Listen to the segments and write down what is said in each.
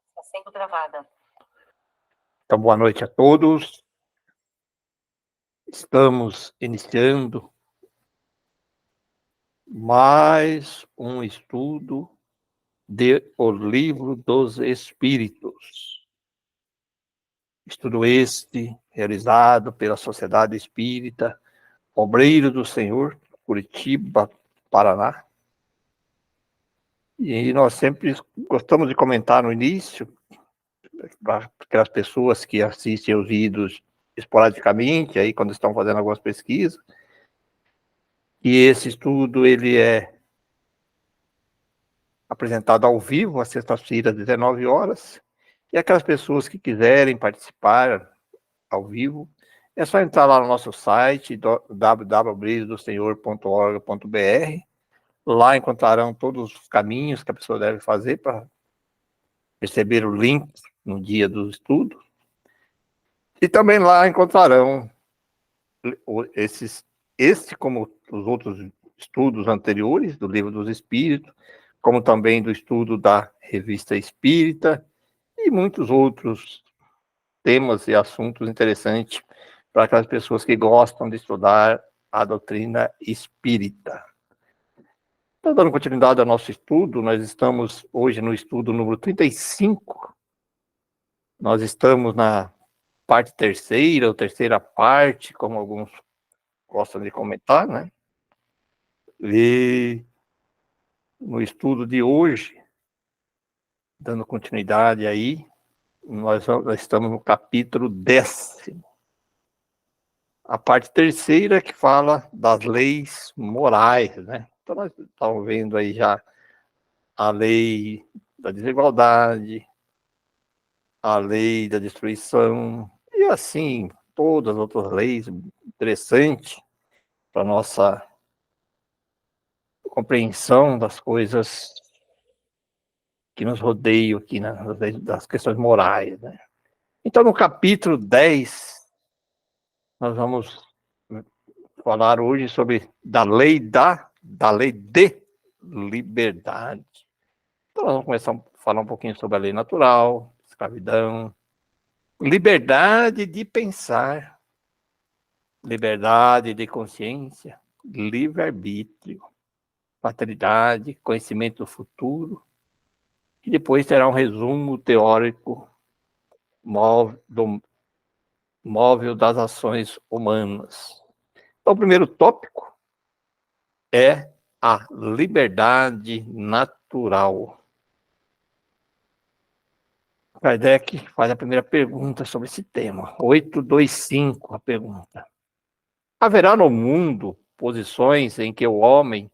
Está sendo gravada. Então, boa noite a todos. Estamos iniciando mais um estudo do Livro dos Espíritos. Estudo este realizado pela Sociedade Espírita Obreiro do Senhor, Curitiba, Paraná. E nós sempre gostamos de comentar no início, para aquelas pessoas que assistem os vídeos esporadicamente, aí quando estão fazendo algumas pesquisas, e esse estudo ele é apresentado ao vivo, às sextas-feiras, às 19 horas, e aquelas pessoas que quiserem participar ao vivo, é só entrar lá no nosso site, www.brilhodosenhor.org.br. Lá encontrarão todos os caminhos que a pessoa deve fazer para receber o link no dia do estudo. E também lá encontrarão este, como os outros estudos anteriores do Livro dos Espíritos, como também do estudo da Revista Espírita e muitos outros temas e assuntos interessantes para aquelas pessoas que gostam de estudar a doutrina espírita. Então, dando continuidade ao nosso estudo, nós estamos hoje no estudo número 35. Nós estamos na parte terceira, ou terceira parte, como alguns gostam de comentar, né? E no estudo de hoje, dando continuidade aí, nós estamos no capítulo 10º. A parte terceira que fala das leis morais, né? Então nós estamos vendo aí já a lei da desigualdade, a lei da destruição, e assim, todas as outras leis interessantes para nossa compreensão das coisas que nos rodeiam aqui, né, das questões morais, né? Então, no capítulo 10, nós vamos falar hoje sobre da lei de liberdade. Então, nós vamos começar a falar um pouquinho sobre a lei natural, escravidão, liberdade de pensar, liberdade de consciência, livre-arbítrio, fatalidade, conhecimento do futuro, e depois terá um resumo teórico móvel das ações humanas. Então, o primeiro tópico é a liberdade natural. Kardec faz a primeira pergunta sobre esse tema. 825, a pergunta. Haverá no mundo posições em que o homem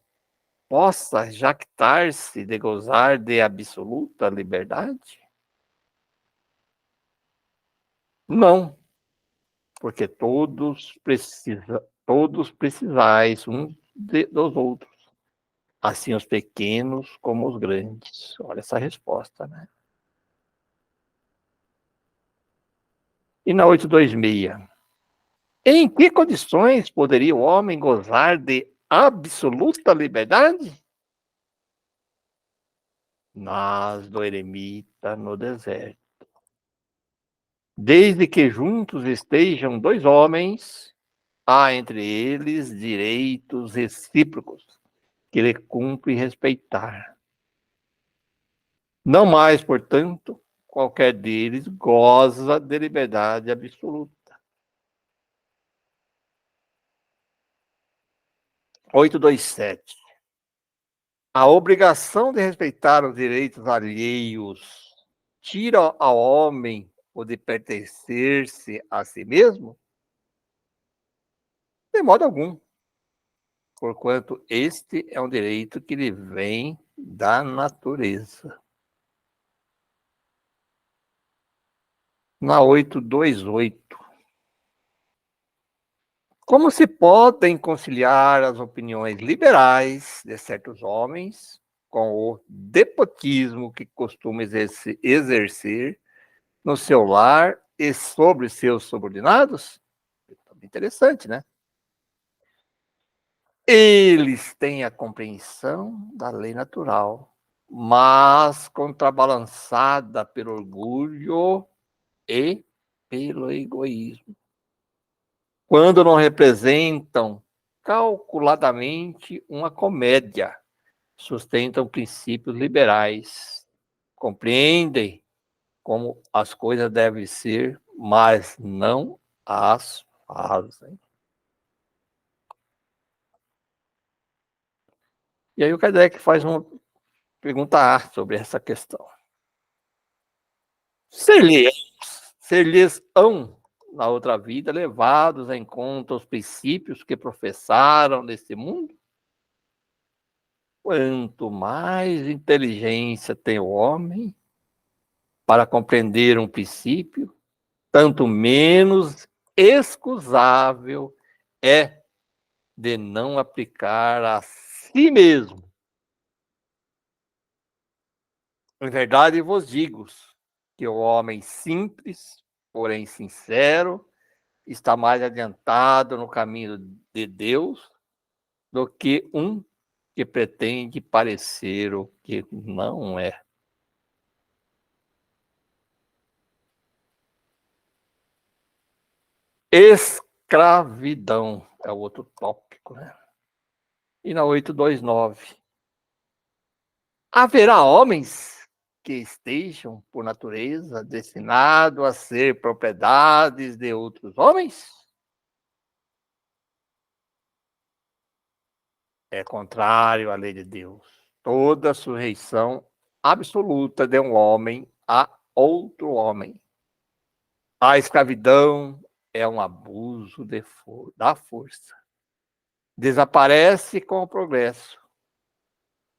possa jactar-se de gozar de absoluta liberdade? Não, porque todos precisais uns dos outros, assim os pequenos como os grandes. Olha essa resposta, né? E na 826, em que condições poderia o homem gozar de absoluta liberdade? Nas do eremita no deserto. Desde que juntos estejam dois homens, há entre eles direitos recíprocos que ele cumpre respeitar. Não mais, portanto, qualquer deles goza de liberdade absoluta. 827. A obrigação de respeitar os direitos alheios tira ao homem o de pertencer-se a si mesmo? De modo algum, porquanto este é um direito que lhe vem da natureza. Na 828. Como se podem conciliar as opiniões liberais de certos homens com o despotismo que costuma exercer no seu lar e sobre seus subordinados? Interessante, né? Eles têm a compreensão da lei natural mas contrabalançada pelo orgulho e pelo egoísmo. Quando não representam calculadamente uma comédia, sustentam princípios liberais, compreendem como as coisas devem ser, mas não as fazem. E aí o Kardec faz uma pergunta A sobre essa questão. Ser-lhes-ão, na outra vida, levados em conta os princípios que professaram neste mundo? Quanto mais inteligência tem o homem para compreender um princípio, tanto menos excusável é de não aplicar a si mesmo. Em verdade vos digo que o homem simples, porém sincero, está mais adiantado no caminho de Deus do que um que pretende parecer o que não é. Escravidão é o outro tópico, né? E na 829. Haverá homens que estejam, por natureza, destinados a ser propriedades de outros homens? É contrário à lei de Deus. Toda sujeição absoluta de um homem a outro homem. A escravidão é um abuso da força. Desaparece com o progresso,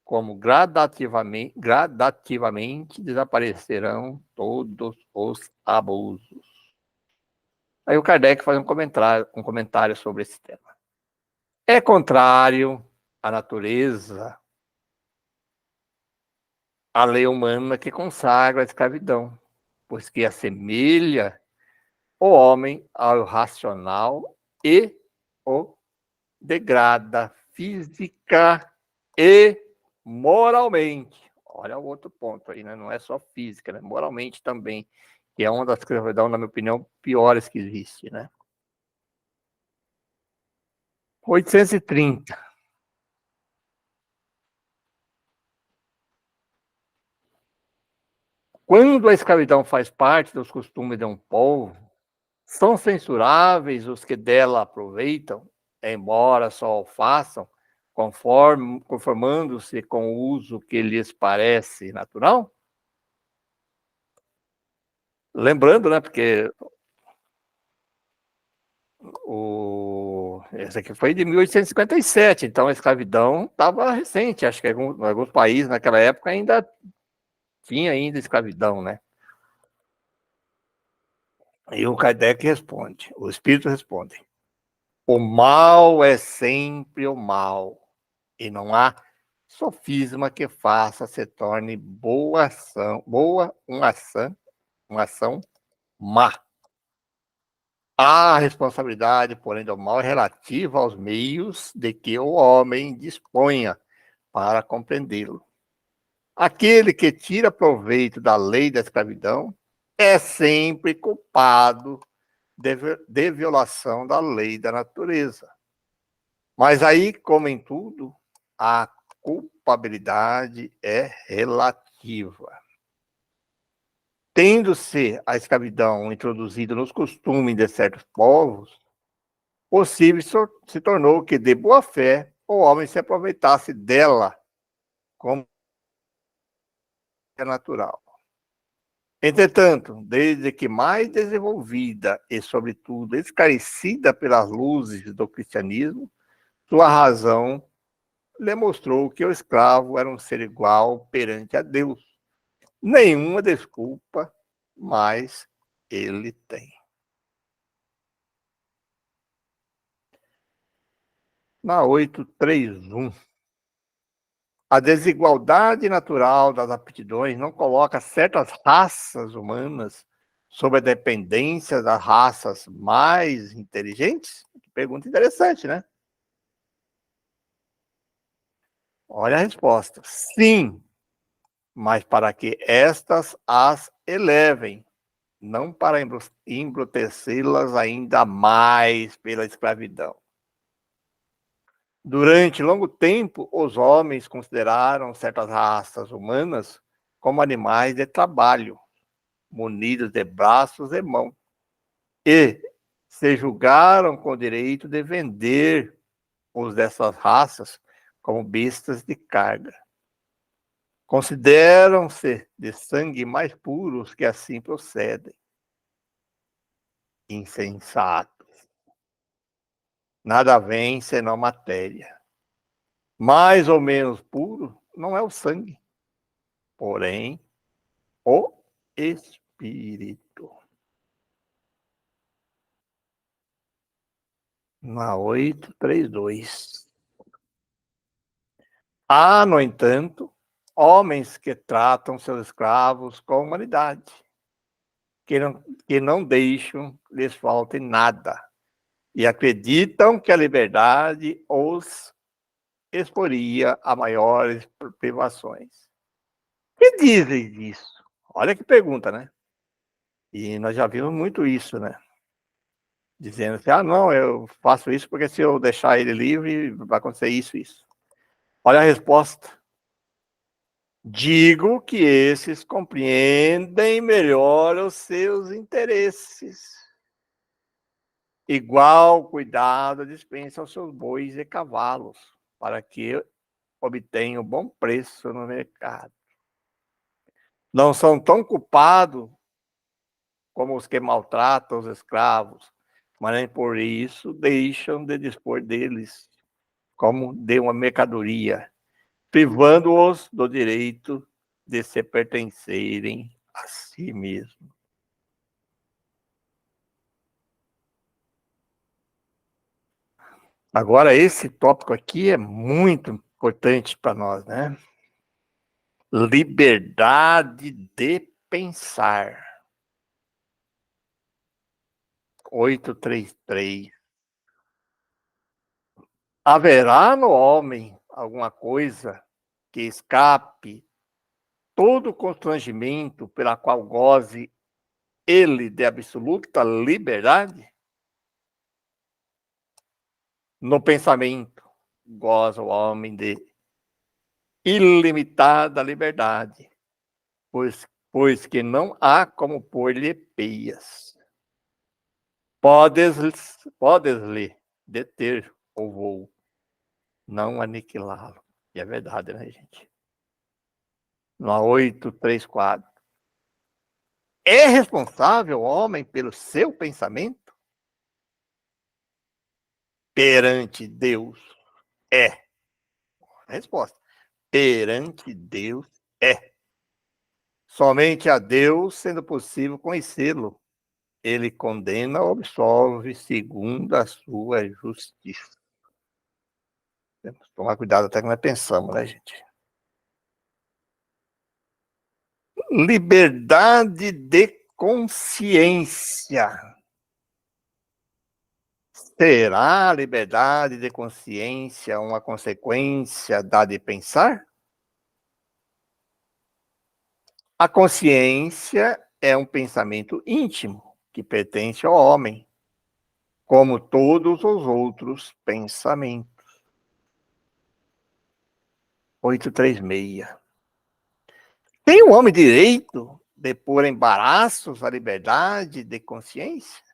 como gradativamente desaparecerão todos os abusos. Aí o Kardec faz um comentário sobre esse tema. É contrário à natureza, à lei humana que consagra a escravidão, pois que assemelha o homem ao racional e o degrada física e moralmente. Olha o outro ponto aí, né? Não é só física, né? Moralmente também, que é uma das escravidão, na minha opinião, piores que existe, né? 830. Quando a escravidão faz parte dos costumes de um povo, são censuráveis os que dela aproveitam, embora só o façam conformando-se com o uso que lhes parece natural? Lembrando, né, porque esse aqui foi de 1857, então a escravidão estava recente, acho que alguns países naquela época ainda tinha ainda escravidão, né? E o Kardec responde, o Espírito responde, o mal é sempre o mal, e não há sofisma que faça se torne uma ação má. A responsabilidade, porém, do mal é relativa aos meios de que o homem disponha para compreendê-lo. Aquele que tira proveito da lei da escravidão é sempre culpado de violação da lei da natureza. Mas aí, como em tudo, a culpabilidade é relativa. Tendo-se a escravidão introduzida nos costumes de certos povos, possível se tornou que, de boa fé, o homem se aproveitasse dela como é natural. Entretanto, desde que mais desenvolvida e, sobretudo, esclarecida pelas luzes do cristianismo, sua razão lhe mostrou que o escravo era um ser igual perante a Deus. Nenhuma desculpa mais ele tem. Na 831, a desigualdade natural das aptidões não coloca certas raças humanas sob a dependência das raças mais inteligentes? Pergunta interessante, né? Olha a resposta. Sim, mas para que estas as elevem, não para embrutecê-las ainda mais pela escravidão. Durante longo tempo, os homens consideraram certas raças humanas como animais de trabalho, munidos de braços e mãos, e se julgaram com o direito de vender os dessas raças como bestas de carga. Consideram-se de sangue mais puros que assim procedem. Insensatos. Nada vem senão matéria. Mais ou menos puro não é o sangue, porém o espírito. Na 832. Há, no entanto, homens que tratam seus escravos com humanidade, que não deixam lhes falte nada, e acreditam que a liberdade os exporia a maiores privações. Que dizem disso? Olha que pergunta, né? E nós já vimos muito isso, né? Dizendo assim, não, eu faço isso porque se eu deixar ele livre, vai acontecer isso, isso. Olha a resposta. Digo que esses compreendem melhor os seus interesses. Igual cuidado dispensa aos seus bois e cavalos, para que obtenham bom preço no mercado. Não são tão culpados como os que maltratam os escravos, mas nem por isso deixam de dispor deles como de uma mercadoria, privando-os do direito de se pertencerem a si mesmos. Agora, esse tópico aqui é muito importante para nós, né? Liberdade de pensar. 833. Haverá no homem alguma coisa que escape todo constrangimento pela qual goze ele de absoluta liberdade? No pensamento, goza o homem de ilimitada liberdade, pois que não há como pôr-lhe peias. Podes-lhe deter o voo, não aniquilá-lo. E é verdade, né, gente? No 834. É responsável o homem pelo seu pensamento? Perante Deus, é. Resposta. Perante Deus, é. Somente a Deus, sendo possível conhecê-lo, ele condena ou absolve segundo a sua justiça. Temos que tomar cuidado até que nós pensamos, né, gente? Liberdade de consciência. Será a liberdade de consciência uma consequência da de pensar? A consciência é um pensamento íntimo que pertence ao homem, como todos os outros pensamentos. 836. Tem o homem direito de pôr embaraços à liberdade de consciência?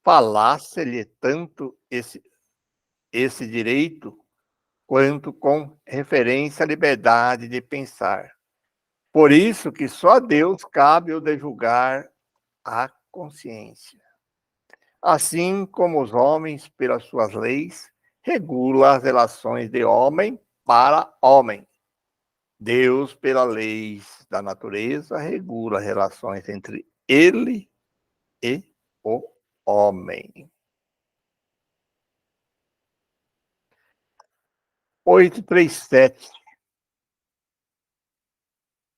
Falasse-lhe tanto esse direito quanto com referência à liberdade de pensar. Por isso que só a Deus cabe o de julgar a consciência. Assim como os homens, pelas suas leis, regula as relações de homem para homem. Deus, pela lei da natureza, regula as relações entre ele e o homem. 837.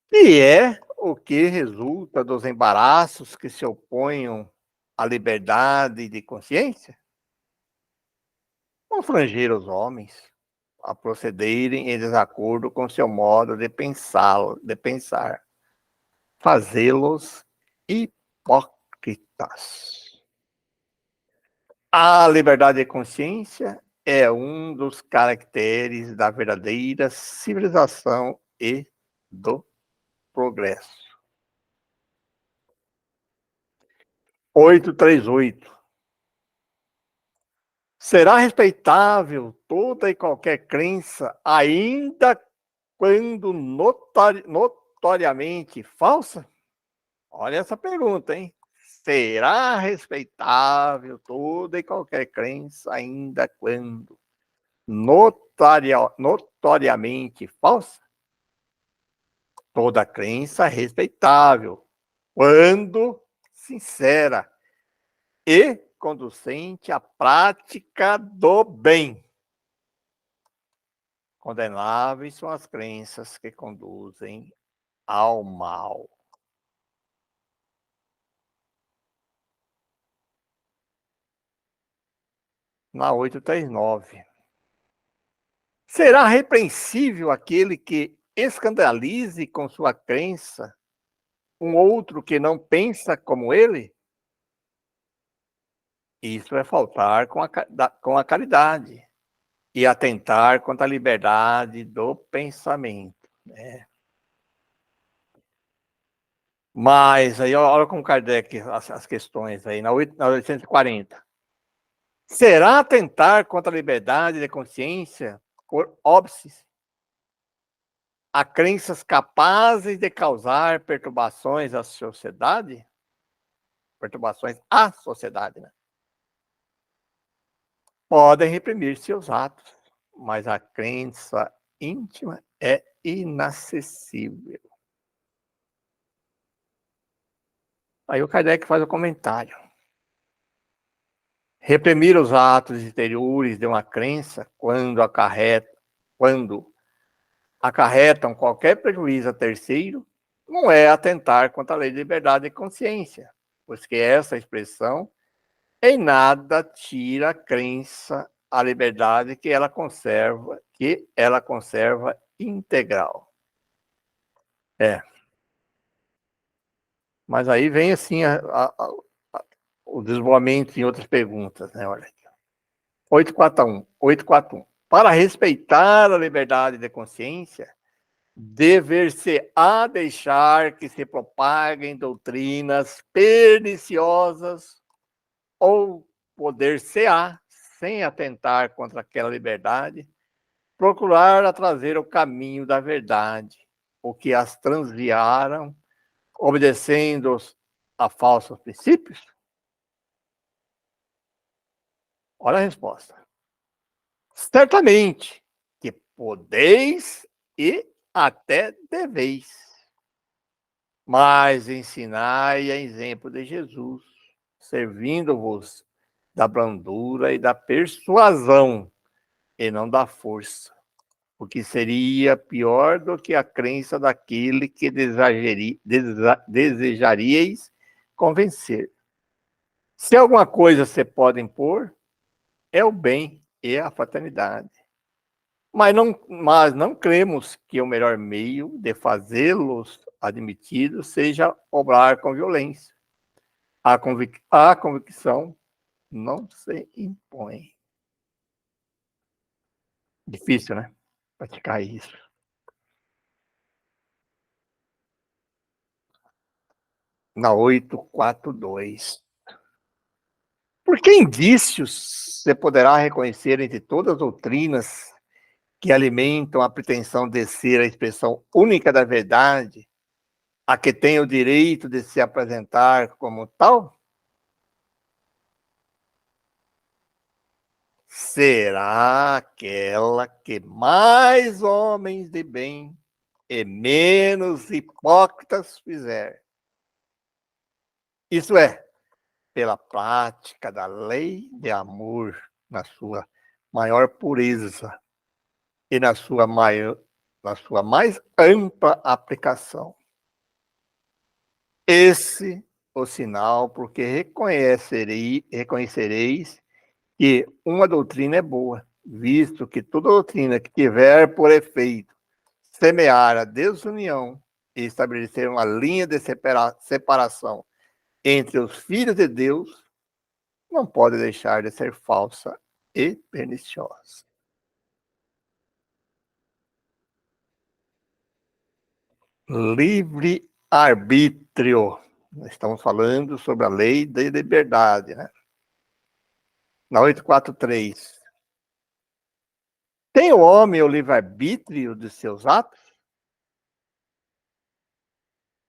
E é o que resulta dos embaraços que se oponham à liberdade de consciência? Confrangir os homens, a procederem em desacordo com seu modo de pensar, fazê-los hipócritas. A liberdade de consciência é um dos caracteres da verdadeira civilização e do progresso. 838. Será respeitável toda e qualquer crença, ainda quando notoriamente falsa? Olha essa pergunta, hein? Será respeitável toda e qualquer crença, ainda quando notoriamente falsa? Toda crença é respeitável, quando sincera e conducente à prática do bem. Condenáveis são as crenças que conduzem ao mal. Na 839. Será repreensível aquele que escandalize com sua crença um outro que não pensa como ele? Isso é faltar com a caridade e atentar contra a liberdade do pensamento, né? Mas aí, olha como Kardec, as questões aí, na 840. Será atentar contra a liberdade de consciência por óbices a crenças capazes de causar perturbações à sociedade? Perturbações à sociedade, né? Podem reprimir seus atos, mas a crença íntima é inacessível. Aí o Kardec faz o comentário. Reprimir os atos exteriores de uma crença quando acarretam qualquer prejuízo a terceiro, não é atentar contra a lei de liberdade de consciência, pois que essa expressão em nada tira a crença, a liberdade que ela conserva integral. Mas aí vem assim o desenvolvimento em outras perguntas, né? Olha aqui. 841. Para respeitar a liberdade de consciência, dever-se-á deixar que se propaguem doutrinas perniciosas ou poder-se-á, sem atentar contra aquela liberdade, procurar a trazer o caminho da verdade, o que as transviaram, obedecendo a falsos princípios? Olha a resposta. Certamente que podeis e até deveis, mas ensinai a exemplo de Jesus, servindo-vos da brandura e da persuasão, e não da força, o que seria pior do que a crença daquele que desejaríeis convencer. Se alguma coisa se pode impor, é o bem e a fraternidade. Mas não cremos que o melhor meio de fazê-los admitidos seja obrar com violência. A convicção não se impõe. Difícil, né? Praticar isso. Na 842. Por que indícios você poderá reconhecer entre todas as doutrinas que alimentam a pretensão de ser a expressão única da verdade, a que tem o direito de se apresentar como tal? Será aquela que mais homens de bem e menos hipócritas fizer. Isso é, pela prática da lei de amor na sua maior pureza e na sua mais ampla aplicação. Esse o sinal, porque reconhecereis que uma doutrina é boa, visto que toda doutrina que tiver por efeito semear a desunião e estabelecer uma linha de separação entre os filhos de Deus, não pode deixar de ser falsa e perniciosa. Livre-arbítrio. Nós estamos falando sobre a lei da liberdade, né? Na 843. Tem o homem o livre-arbítrio de seus atos?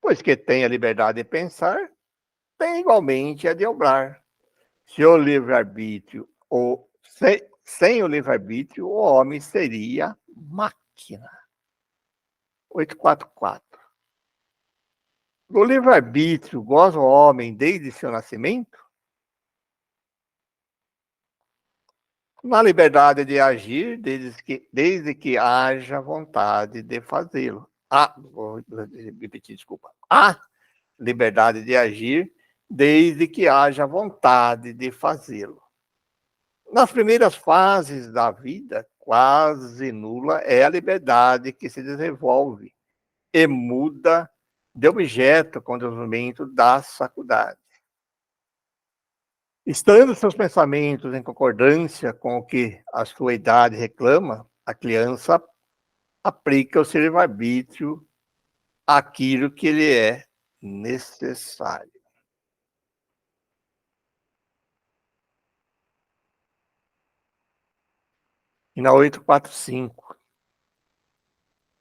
Pois que tem a liberdade de pensar, tem igualmente a de obrar. Se o livre-arbítrio, ou sem o livre-arbítrio, o homem seria máquina. 844. Do livre-arbítrio goza o homem desde seu nascimento? Na liberdade de agir, desde que haja vontade de fazê-lo. Vou repetir, desculpa. Há liberdade de agir, desde que haja vontade de fazê-lo. Nas primeiras fases da vida, quase nula é a liberdade que se desenvolve e muda de objeto com o desenvolvimento das faculdades. Estando seus pensamentos em concordância com o que a sua idade reclama, a criança aplica o seu livre-arbítrio àquilo que lhe é necessário. E na 845.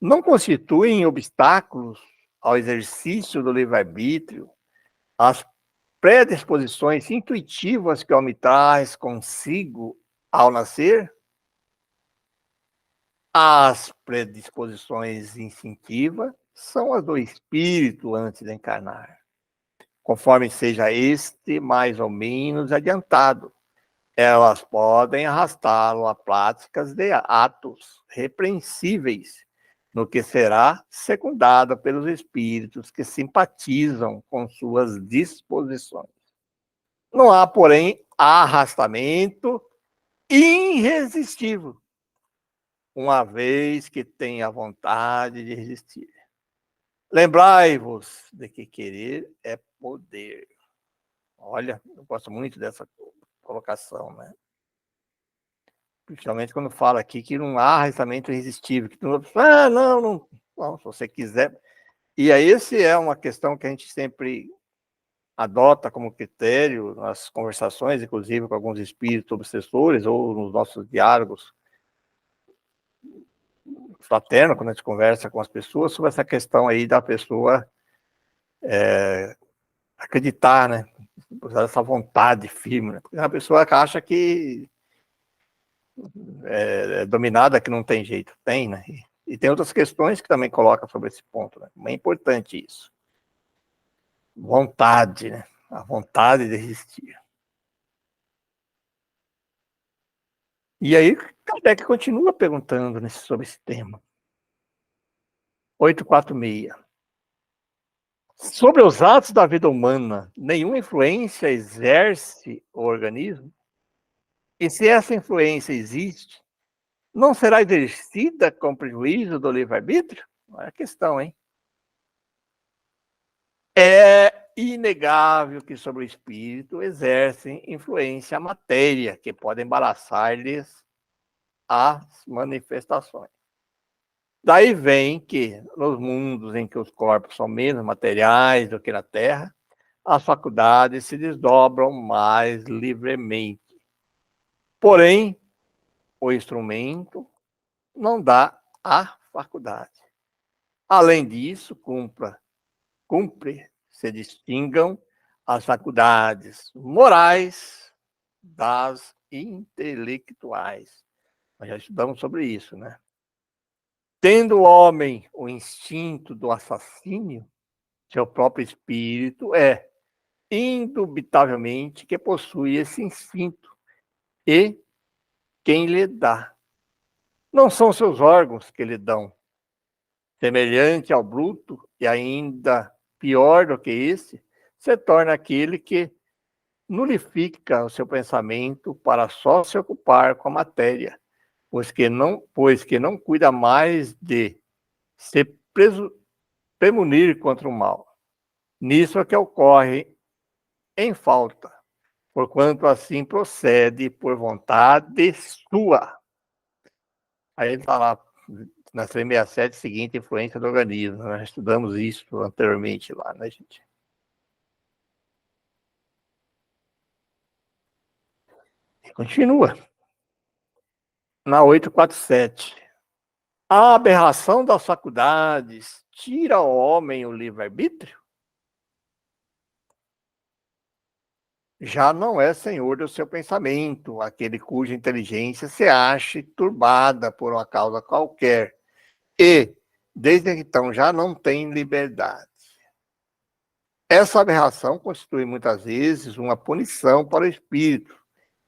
Não constituem obstáculos ao exercício do livre-arbítrio as predisposições intuitivas que o homem traz consigo ao nascer? As predisposições instintivas são as do espírito antes de encarnar. Conforme seja este mais ou menos adiantado, elas podem arrastá-lo a práticas de atos repreensíveis, no que será secundado pelos espíritos que simpatizam com suas disposições. Não há, porém, arrastamento irresistível, uma vez que tem a vontade de resistir. Lembrai-vos de que querer é poder. Olha, eu gosto muito dessa colocação, né? Principalmente quando fala aqui que não há arrastamento irresistível, que não, se você quiser. E aí, essa é uma questão que a gente sempre adota como critério nas conversações, inclusive com alguns espíritos obsessores, ou nos nossos diálogos fraternos, quando a gente conversa com as pessoas, sobre essa questão aí da pessoa acreditar, né? Essa vontade firme, né? Porque a pessoa acha que é dominada, que não tem jeito. Tem, né? E tem outras questões que também colocam sobre esse ponto, né? É importante isso. Vontade, né? A vontade de existir. E aí, Kardec continua perguntando sobre esse tema. 846. Sobre os atos da vida humana, nenhuma influência exerce o organismo? E se essa influência existe, não será exercida com prejuízo do livre-arbítrio? Olha a questão, hein? É inegável que sobre o espírito exercem influência a matéria, que pode embaraçar-lhes as manifestações. Daí vem que, nos mundos em que os corpos são menos materiais do que na Terra, as faculdades se desdobram mais livremente. Porém, o instrumento não dá a faculdade. Além disso, cumpre se distingam as faculdades morais das intelectuais. Nós já estudamos sobre isso, né? Tendo o homem o instinto do assassínio, seu próprio espírito é indubitavelmente que possui esse instinto e quem lhe dá. Não são seus órgãos que lhe dão. Semelhante ao bruto, e ainda pior do que esse, se torna aquele que nulifica o seu pensamento para só se ocupar com a matéria, pois que não cuida mais de se premunir contra o mal. Nisso é que ocorre em falta, porquanto assim procede por vontade sua. Aí ele está lá na 367, seguinte, influência do organismo. Nós estudamos isso anteriormente lá, né, gente? E continua. Na 847. A aberração das faculdades tira ao homem o livre-arbítrio? Já não é senhor do seu pensamento, aquele cuja inteligência se ache turbada por uma causa qualquer, e, desde então, já não tem liberdade. Essa aberração constitui muitas vezes uma punição para o espírito,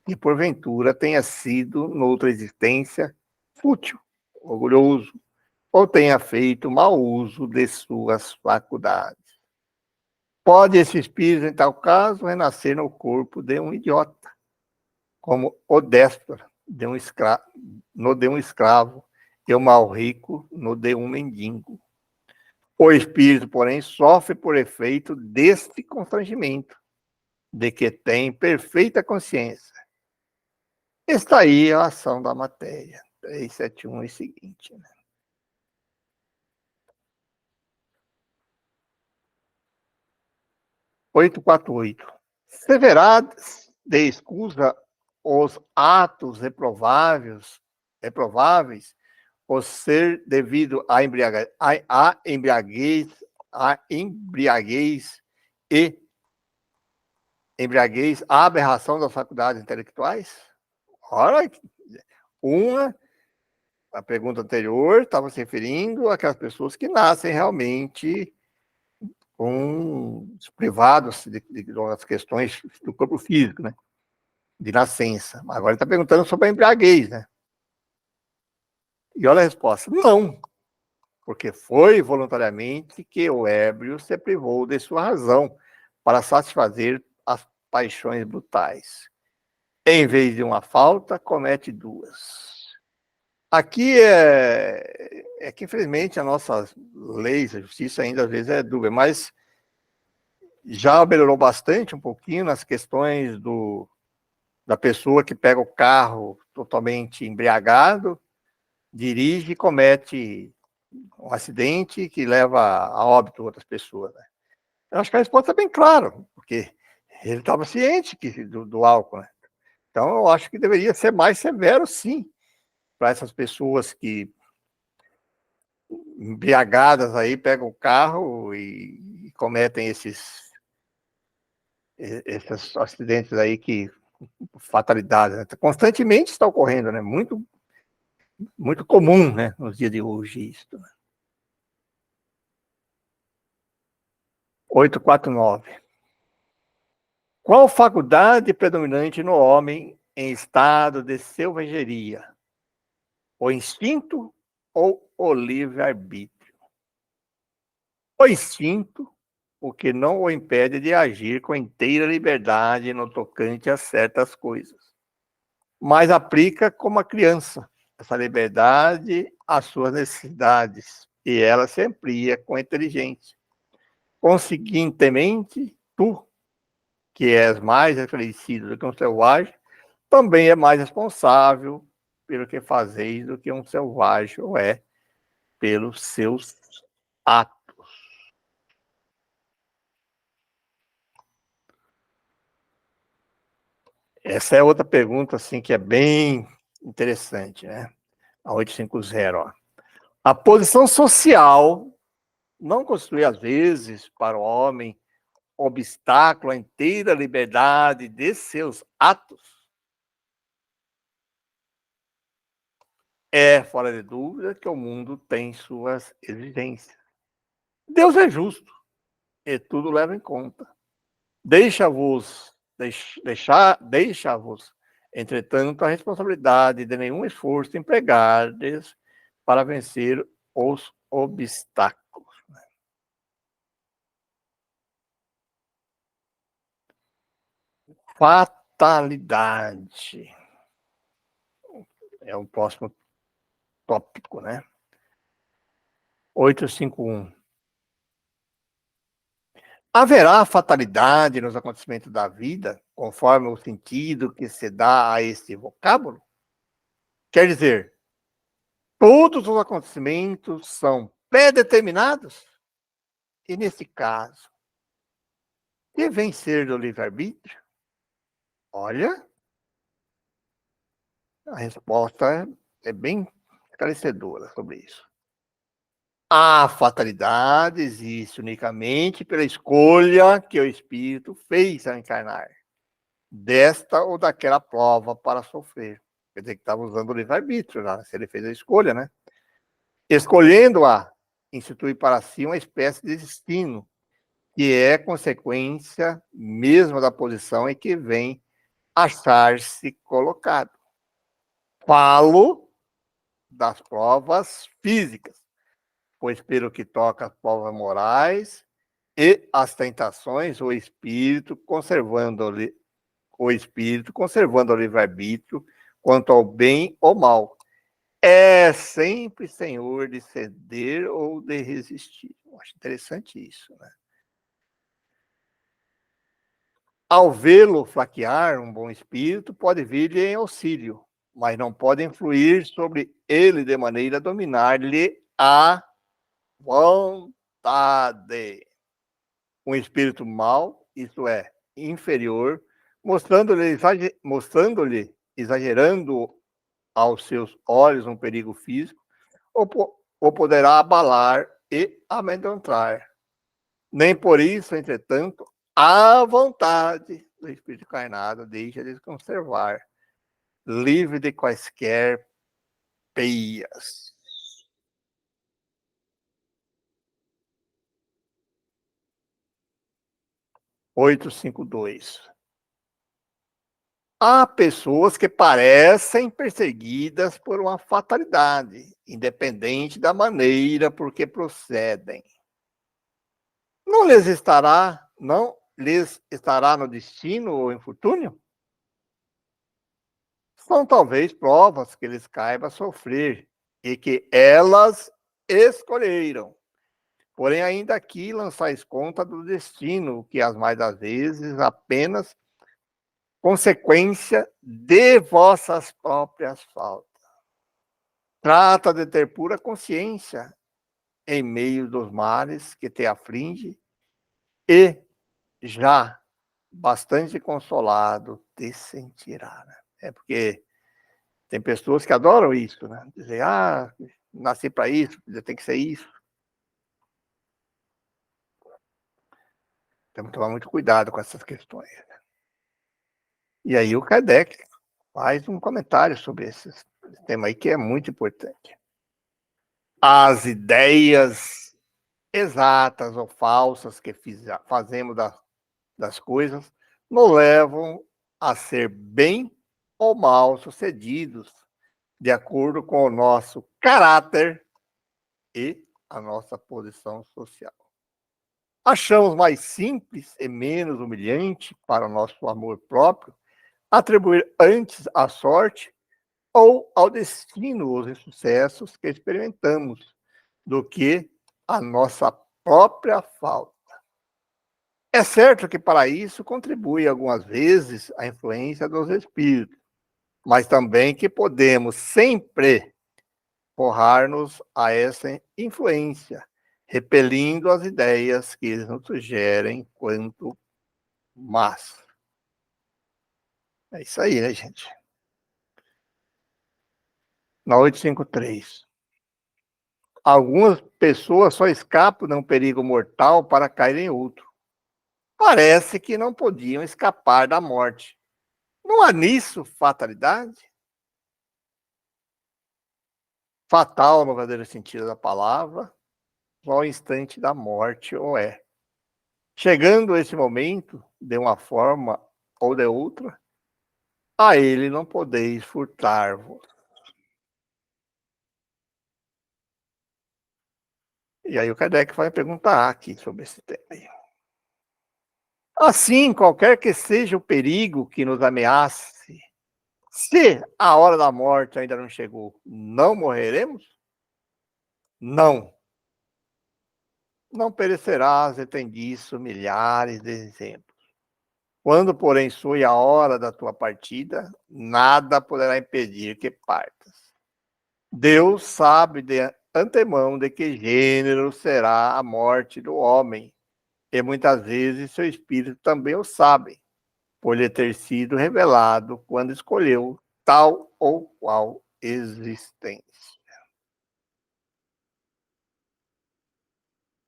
que porventura tenha sido, noutra existência, fútil, orgulhoso, ou tenha feito mau uso de suas faculdades. Pode esse espírito, em tal caso, renascer no corpo de um idiota, como o déspota no de um escravo, e o mal rico no de um mendigo. O espírito, porém, sofre por efeito deste constrangimento, de que tem perfeita consciência. Está aí a ação da matéria, 371 e seguinte. Né? 848. Severados de escusa os atos reprováveis, o ser devido à embriaguez e à aberração das faculdades intelectuais? Ora, a pergunta anterior estava se referindo àquelas pessoas que nascem realmente privados das questões do corpo físico, né? De nascença. Agora ele está perguntando sobre a embriaguez, né? E olha a resposta: não, porque foi voluntariamente que o ébrio se privou de sua razão para satisfazer as paixões brutais. Em vez de uma falta, comete duas. Aqui é que, infelizmente, a nossa lei, a justiça ainda às vezes é dúvida, mas já melhorou bastante um pouquinho nas questões da pessoa que pega o carro totalmente embriagado, dirige e comete um acidente que leva a óbito outras pessoas. Né? Eu acho que a resposta é bem clara, porque ele estava ciente do álcool. Né? Então, eu acho que deveria ser mais severo, sim, para essas pessoas que embriagadas aí pegam o carro e cometem esses acidentes aí que fatalidades. Né? Constantemente está ocorrendo, né? Muito, muito comum, né? Nos dias de hoje isso. Né? 849. Qual faculdade predominante no homem em estado de selvageria? O instinto ou o livre-arbítrio? O instinto, o que não o impede de agir com inteira liberdade no tocante a certas coisas, mas aplica como a criança essa liberdade às suas necessidades, e ela se amplia com a inteligência. Conseguintemente, tu, que és mais esclarecido do que um selvagem, também é mais responsável pelo que fazeis do que um selvagem ou é pelos seus atos. Essa é outra pergunta assim que é bem interessante, né? A 850, ó. A posição social não constitui às vezes para o homem obstáculo à inteira liberdade de seus atos? É fora de dúvida que o mundo tem suas exigências. Deus é justo e tudo leva em conta. Deixa-vos, entretanto, a responsabilidade de nenhum esforço empregardes para vencer os obstáculos. Fatalidade. É o próximo tópico, né? 851. Haverá fatalidade nos acontecimentos da vida, conforme o sentido que se dá a este vocábulo? Quer dizer, todos os acontecimentos são pré-determinados? E nesse caso, que vem ser do livre-arbítrio? Olha, a resposta é bem esclarecedora sobre isso. A fatalidade existe unicamente pela escolha que o espírito fez ao encarnar, desta ou daquela prova para sofrer. Quer dizer que estava usando o livre-arbítrio, né? Se ele fez a escolha, né? Escolhendo-a, institui para si uma espécie de destino, que é consequência mesmo da posição em que vem achar-se colocado. Falo das provas físicas, pois pelo que toca às provas morais e as tentações, o espírito conservando o livre-arbítrio quanto ao bem ou mal, é sempre senhor de ceder ou de resistir. Eu acho interessante isso, né? Ao vê-lo fraquear, um bom espírito pode vir-lhe em auxílio, mas não pode influir sobre ele de maneira a dominar-lhe a vontade. Um espírito mau, isto é, inferior, mostrando-lhe, exagerando aos seus olhos um perigo físico, ou poderá abalar e amedrontar. Nem por isso, entretanto, a vontade do espírito encarnado deixa de se conservar, livre de quaisquer peias. 852. Há pessoas que parecem perseguidas por uma fatalidade, independente da maneira por que procedem. Não lhes estará no destino ou infortúnio? São talvez provas que lhes caiba sofrer e que elas escolheram. Porém, ainda aqui lançais conta do destino, que as mais das vezes apenas consequência de vossas próprias faltas. Trata de ter pura consciência em meio dos males que te aflige e já bastante consolado te sentirá. Né? É porque tem pessoas que adoram isso, né? Dizer, nasci para isso, tem que ser isso. Temos que tomar muito cuidado com essas questões. Né? E aí o Kardec faz um comentário sobre esse tema aí que é muito importante. As ideias exatas ou falsas que fazemos das coisas nos levam a ser bem ou mal sucedidos, de acordo com o nosso caráter e a nossa posição social. Achamos mais simples e menos humilhante para o nosso amor próprio atribuir antes à sorte ou ao destino os insucessos que experimentamos do que a nossa própria falta. É certo que para isso contribui algumas vezes a influência dos espíritos, mas também que podemos sempre forrar-nos a essa influência, repelindo as ideias que eles nos sugerem quanto más. É isso aí, né, gente? Na 853. Algumas pessoas só escapam de um perigo mortal para cair em outro. Parece que não podiam escapar da morte. Não há nisso fatalidade? Fatal, no verdadeiro sentido da palavra, só ao instante da morte, ou é. Chegando esse momento, de uma forma ou de outra, a ele não podeis furtar-vos. E aí o Kardec vai perguntar aqui sobre esse tema aí. Assim, qualquer que seja o perigo que nos ameace, Se a hora da morte ainda não chegou, não morreremos? Não. Não perecerás, e tem disso milhares de exemplos. Quando, porém, soe a hora da tua partida, nada poderá impedir que partas. Deus sabe de antemão de que gênero será a morte do homem, e muitas vezes seu espírito também o sabe, por lhe ter sido revelado quando escolheu tal ou qual existência.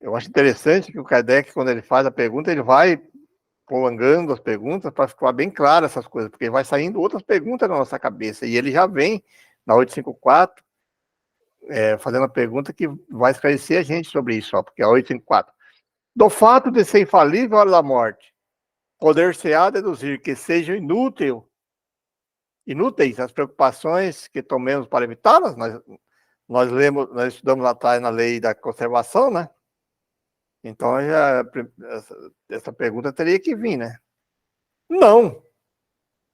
Eu acho interessante que o Kardec, quando ele faz a pergunta, ele vai prolongando as perguntas para ficar bem claro essas coisas, porque vai saindo outras perguntas na nossa cabeça, e ele já vem na 854 fazendo a pergunta que vai esclarecer a gente sobre isso, ó, porque é a 854. Do fato de ser infalível a hora da morte, poder-se-á deduzir que sejam inúteis as preocupações que tomemos para evitá-las? Nós estudamos lá atrás na lei da conservação, né? Então, essa pergunta teria que vir, né? Não,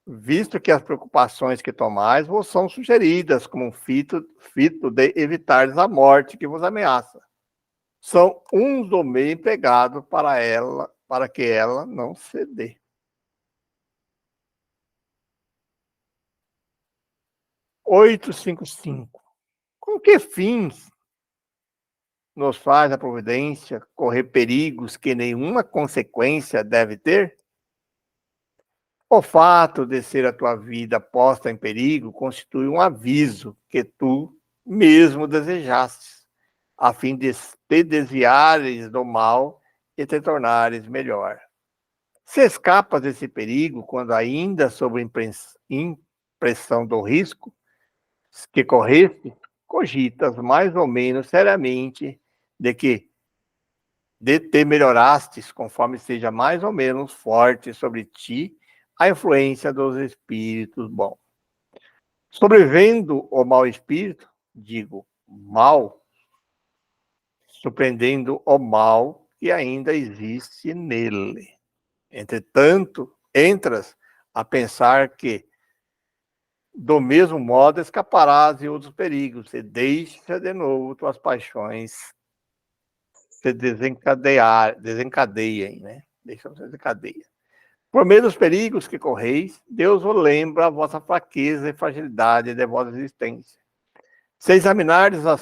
visto que as preocupações que tomais vos são sugeridas como um fito de evitares a morte que vos ameaça. São uns do meio empregado para que ela não se dê. 855. Com que fins nos faz a providência correr perigos que nenhuma consequência deve ter? O fato de ser a tua vida posta em perigo constitui um aviso que tu mesmo desejastes, a fim de te desviares do mal e te tornares melhor. Se escapas desse perigo quando ainda sob impressão do risco que correste, cogitas mais ou menos seriamente de te melhorastes, conforme seja mais ou menos forte sobre ti a influência dos espíritos bons. Sobrevendo o mau espírito, digo, mal, surpreendendo o mal que ainda existe nele. Entretanto, entras a pensar que, do mesmo modo, escaparás de outros perigos e deixa de novo tuas paixões se desencadeiem, né? Deixa se desencadeia. Por meio dos perigos que correis, Deus vos lembra a vossa fraqueza e fragilidade de vossa existência. Se examinardes a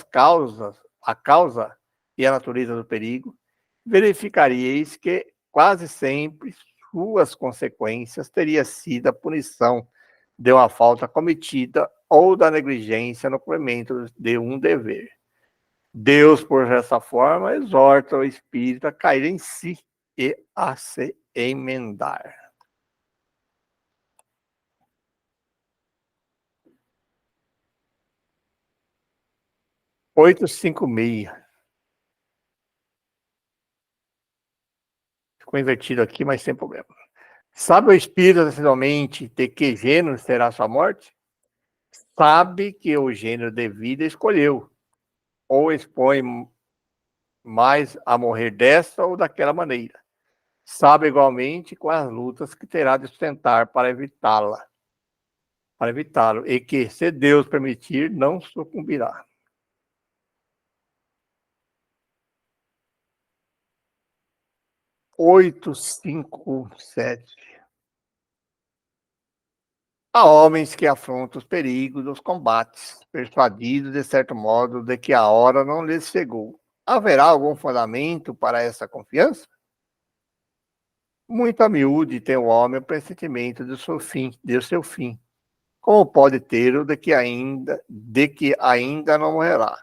causa e a natureza do perigo, verificaríeis que quase sempre suas consequências teria sido a punição de uma falta cometida ou da negligência no cumprimento de um dever. Deus, por essa forma, exorta o espírito a cair em si e a se emendar. 856. Ficou invertido aqui, mas sem problema. Sabe o espírito acidentalmente de que gênero será sua morte? Sabe que o gênero de vida escolheu, ou expõe mais a morrer desta ou daquela maneira. Sabe igualmente quais as lutas que terá de sustentar para evitá-lo, e que, se Deus permitir, não sucumbirá. 857. Há homens que afrontam os perigos dos combates, persuadidos, de certo modo, de que a hora não lhes chegou. Haverá algum fundamento para essa confiança? Muito a miúde tem o homem o pressentimento de seu fim, como pode ter o de que ainda não morrerá.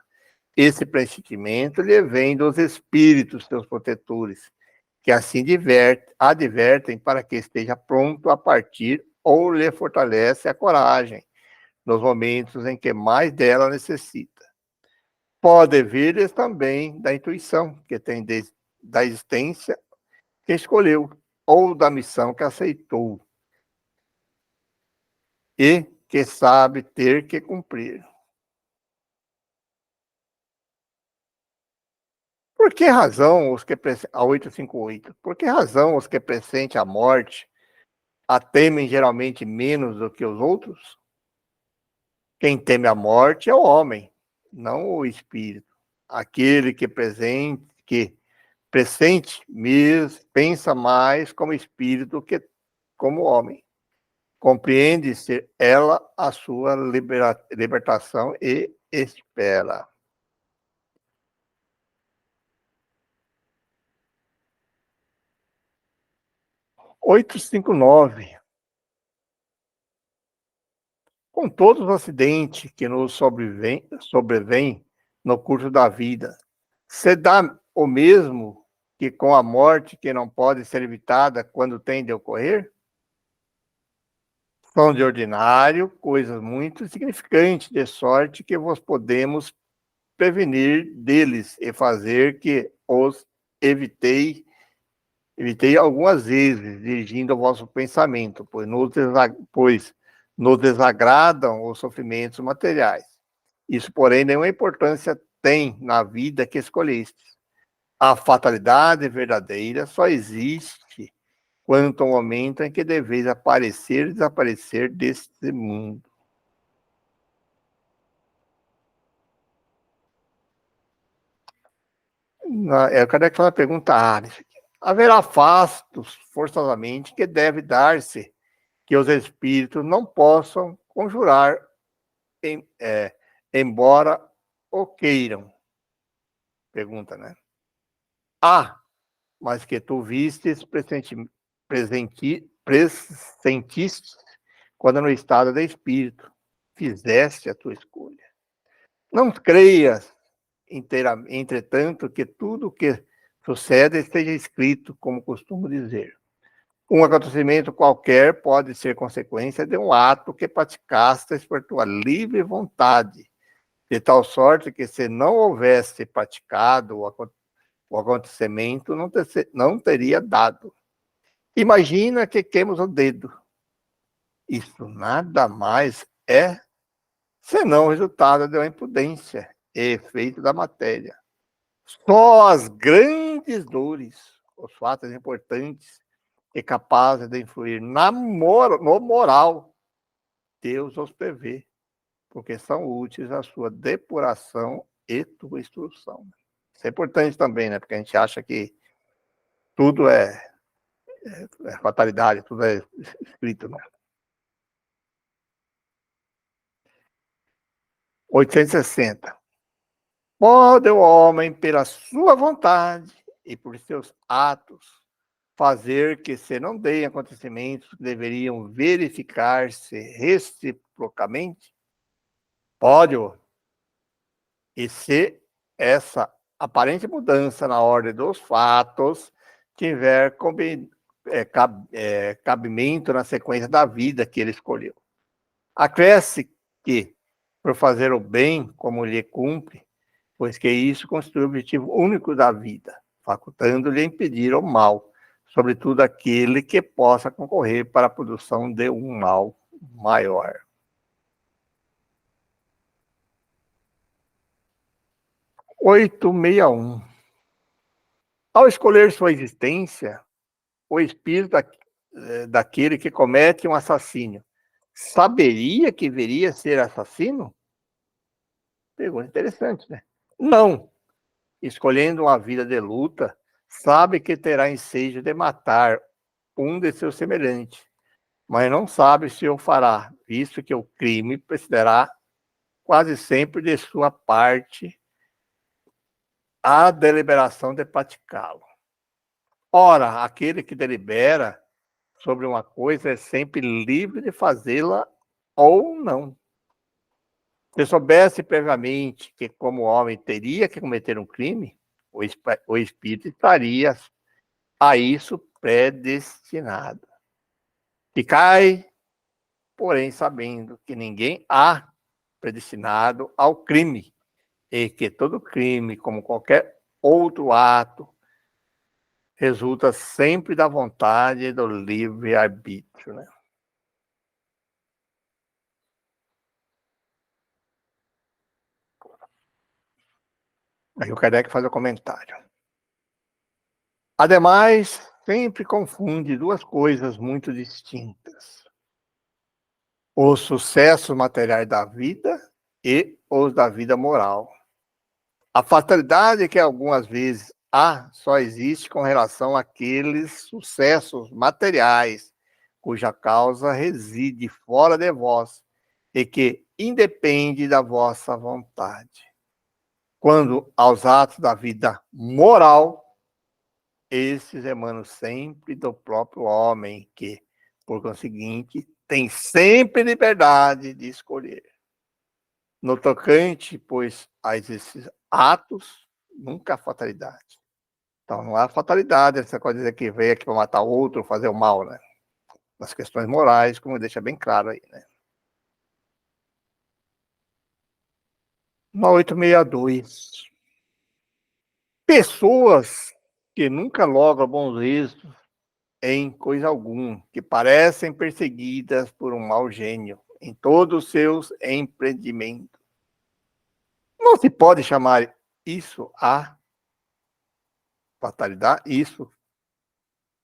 Esse pressentimento lhe vem dos espíritos, seus protetores, que assim advertem para que esteja pronto a partir ou lhe fortalece a coragem nos momentos em que mais dela necessita. Pode vir também da intuição que tem da existência que escolheu ou da missão que aceitou e que sabe ter que cumprir. Por que razão os que a 858? Por que razão os que pressentem a morte a temem geralmente menos do que os outros? Quem teme a morte é o homem, não o espírito. Aquele que pressente mesmo, pensa mais como espírito que como homem. Compreende ser ela a sua libertação e espera. 859. Com todos os acidentes que nos sobrevêm no curso da vida, se dá o mesmo que com a morte que não pode ser evitada quando tem de ocorrer? São de ordinário coisas muito significantes, de sorte que vos podemos prevenir deles e fazer que os evitei algumas vezes, dirigindo o vosso pensamento, pois nos desagradam os sofrimentos materiais. Isso, porém, nenhuma importância tem na vida que escolheste. A fatalidade verdadeira só existe quanto ao momento em que deveis aparecer e desaparecer deste mundo. Kardec faz uma pergunta haverá fastos, forçosamente, que deve dar-se, que os espíritos não possam conjurar, embora o queiram. Pergunta, né? Mas que tu vistes, pressentiste, quando no estado de espírito, fizeste a tua escolha. Não creias, entretanto, que tudo o que sucede esteja escrito, como costumo dizer. Um acontecimento qualquer pode ser consequência de um ato que praticastes por tua livre vontade, de tal sorte que, se não houvesse praticado o acontecimento, não teria dado. Imagina que queimos o dedo. Isso nada mais é senão o resultado de uma imprudência e efeito da matéria. Só as grandes dores, os fatos importantes e capazes de influir no moral, Deus os prevê, porque são úteis à sua depuração e tua instrução. Isso é importante também, né? Porque a gente acha que tudo é fatalidade, tudo é escrito, né? 860. Pode o homem, pela sua vontade e por seus atos, fazer que se não deem acontecimentos que deveriam verificar-se reciprocamente? Pode-o. E se essa aparente mudança na ordem dos fatos tiver cabimento na sequência da vida que ele escolheu. Acresce que, por fazer o bem como lhe cumpre, pois que isso constitui o objetivo único da vida, facultando-lhe impedir o mal, sobretudo aquele que possa concorrer para a produção de um mal maior. 861. Ao escolher sua existência, o espírito daquele que comete um assassínio saberia que viria a ser assassino? Pergunta interessante, né? Não. Escolhendo uma vida de luta, sabe que terá ensejo de matar um de seus semelhantes, mas não sabe se o fará, visto que o crime precisará quase sempre de sua parte a deliberação de praticá-lo. Ora, aquele que delibera sobre uma coisa é sempre livre de fazê-la ou não. Se soubesse previamente que, como homem, teria que cometer um crime, o espírito estaria a isso predestinado. Ficai, porém, sabendo que ninguém há predestinado ao crime, e que todo crime, como qualquer outro ato, resulta sempre da vontade e do livre-arbítrio, né? Aí o Kardec faz o comentário. Ademais, sempre confunde duas coisas muito distintas. os sucessos materiais da vida e os da vida moral. A fatalidade que algumas vezes há só existe com relação àqueles sucessos materiais cuja causa reside fora de vós e que independe da vossa vontade. Quando aos atos da vida moral, esses emanam sempre do próprio homem, que, por conseguinte, tem sempre liberdade de escolher. No tocante, pois, a esses atos, nunca há fatalidade. Então, não há fatalidade, essa coisa de dizer que veio aqui para matar outro, fazer o mal, né? Nas questões morais, como deixa bem claro aí, né? Na 862. Pessoas que nunca logram bons êxitos em coisa alguma, que parecem perseguidas por um mau gênio em todos os seus empreendimentos. Não se pode chamar isso a fatalidade,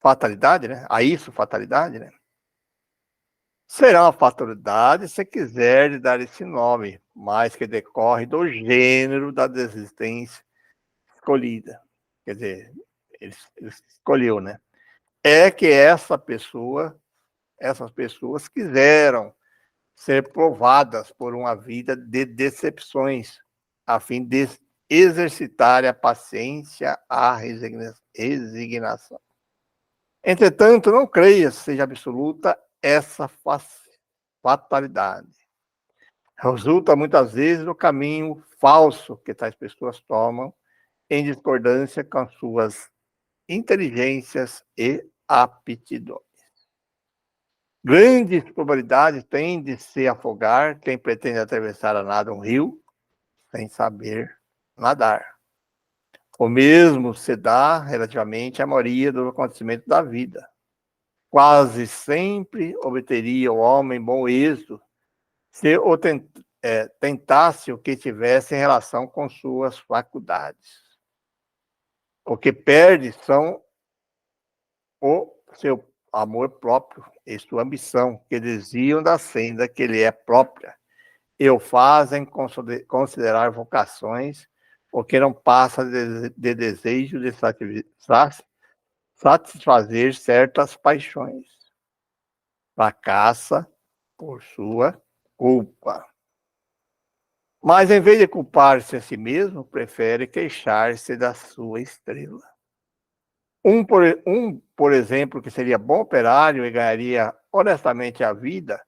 fatalidade, né? A isso fatalidade, né? Será uma fatalidade se quiser dar esse nome, mas que decorre do gênero da desistência escolhida. Quer dizer, ele escolheu, né? É que essas pessoas quiseram ser provadas por uma vida de decepções, a fim de exercitar a paciência, a resignação. Entretanto, não creia seja absoluta essa fatalidade. Resulta muitas vezes no caminho falso que tais pessoas tomam, em discordância com as suas inteligências e aptidões. Grandes probabilidades têm de se afogar quem pretende atravessar a nado um rio sem saber nadar. O mesmo se dá relativamente à maioria dos acontecimentos da vida. Quase sempre obteria o homem bom êxito se o tentasse o que tivesse em relação com suas faculdades. O que perde são o seu amor próprio e sua ambição, que desviam da senda que lhe é própria e o fazem considerar vocações, o que não passa de desejo de satisfazer certas paixões. Fracassa por sua culpa. Mas, em vez de culpar-se a si mesmo, prefere queixar-se da sua estrela. Por exemplo, que seria bom operário e ganharia honestamente a vida,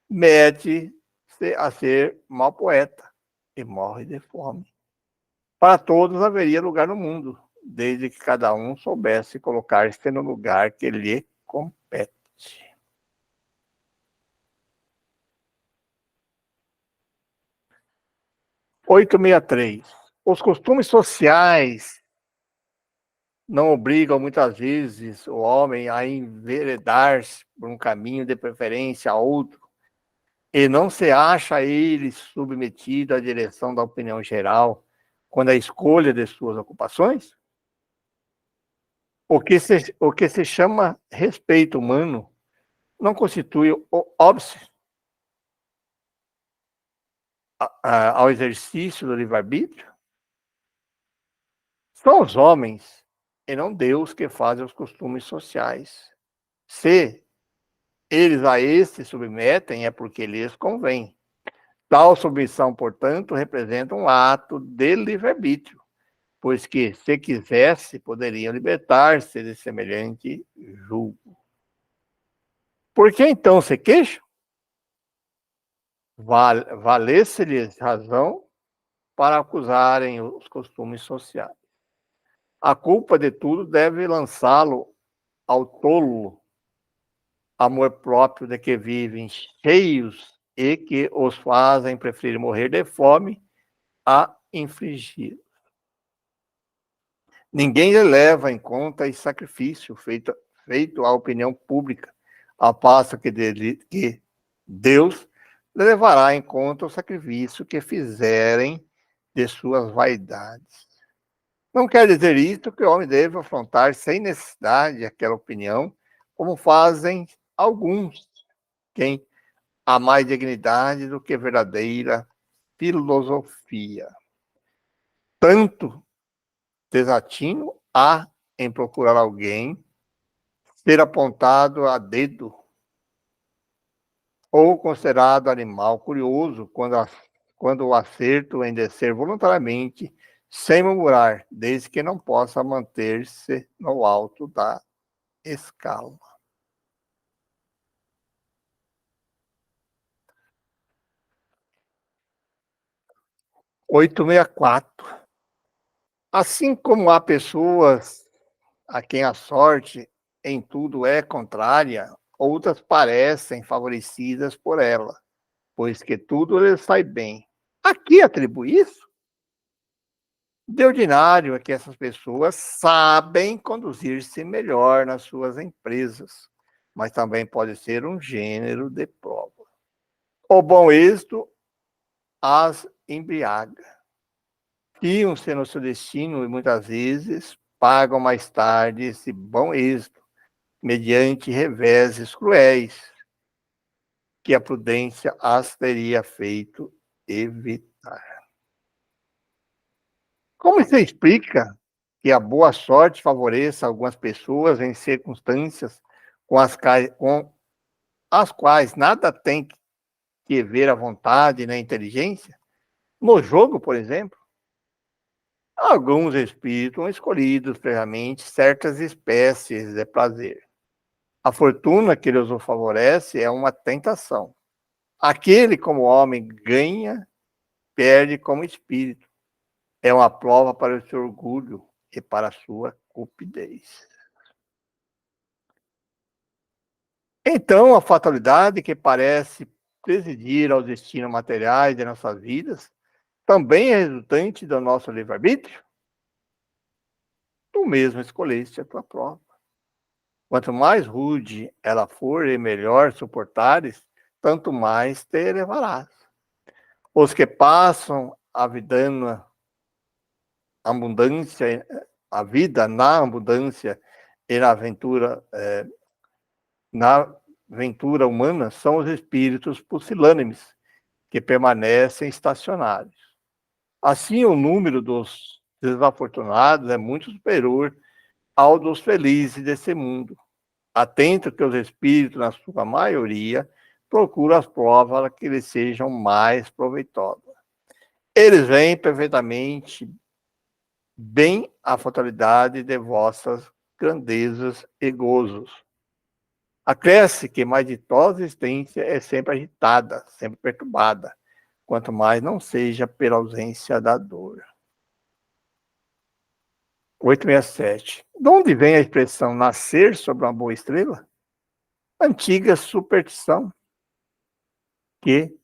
mete-se a ser mau poeta e morre de fome. Para todos haveria lugar no mundo, desde que cada um soubesse colocar-se no lugar que lhe compete. 863. Os costumes sociais não obrigam muitas vezes o homem a enveredar-se por um caminho de preferência a outro, e não se acha ele submetido à direção da opinião geral quando a escolha de suas ocupações? O que se chama respeito humano não constitui o óbice ao exercício do livre-arbítrio? São os homens e não Deus que fazem os costumes sociais. Se eles a este submetem, é porque lhes convém. Tal submissão, portanto, representa um ato de livre-arbítrio, pois que, se quisesse, poderiam libertar-se de semelhante julgo. Por que então se queixam? Valesse-lhes razão para acusarem os costumes sociais. A culpa de tudo deve lançá-lo ao tolo amor próprio de que vivem cheios e que os fazem preferir morrer de fome a infligir. Ninguém leva em conta esse sacrifício feito à opinião pública, ao passo que Deus levará em conta o sacrifício que fizerem de suas vaidades. Não quer dizer isso que o homem deve afrontar sem necessidade aquela opinião, como fazem alguns, quem há mais dignidade do que verdadeira filosofia. Tanto desatino há em procurar alguém, ser apontado a dedo ou considerado animal curioso quando o acerto em descer voluntariamente, sem murmurar, desde que não possa manter-se no alto da escala. 864. Assim como há pessoas a quem a sorte em tudo é contrária, outras parecem favorecidas por ela, pois que tudo lhes sai bem. A que atribui isso? De ordinário é que essas pessoas sabem conduzir-se melhor nas suas empresas, mas também pode ser um gênero de prova. O bom êxito as embriaga. Fiam-se no seu destino e muitas vezes pagam mais tarde esse bom êxito, mediante reveses cruéis, que a prudência as teria feito evitar. Como se explica que a boa sorte favoreça algumas pessoas em circunstâncias com as quais nada tem que ver a vontade nem a inteligência? No jogo, por exemplo, alguns espíritos são escolhidos previamente certas espécies de prazer. A fortuna que lhes o favorece é uma tentação. Aquele, como homem, ganha, perde como espírito. É uma prova para o seu orgulho e para a sua cupidez. Então, a fatalidade que parece presidir aos destinos materiais de nossas vidas também é resultante do nosso livre-arbítrio? Tu mesmo escolheste a tua prova. Quanto mais rude ela for e melhor suportares, tanto mais te elevarás. Os que passam a vida na abundância, a vida na abundância e na aventura humana são os espíritos pusilânimes, que permanecem estacionários. Assim, o número dos desafortunados é muito superior ao dos felizes desse mundo. Atento que os espíritos, na sua maioria, procuram as provas que lhes sejam mais proveitosas. Eles veem perfeitamente bem a fatalidade de vossas grandezas e gozos. Acresce que mais ditosa existência é sempre agitada, sempre perturbada, quanto mais não seja pela ausência da dor. 867. De onde vem a expressão nascer sobre uma boa estrela? Antiga superstição que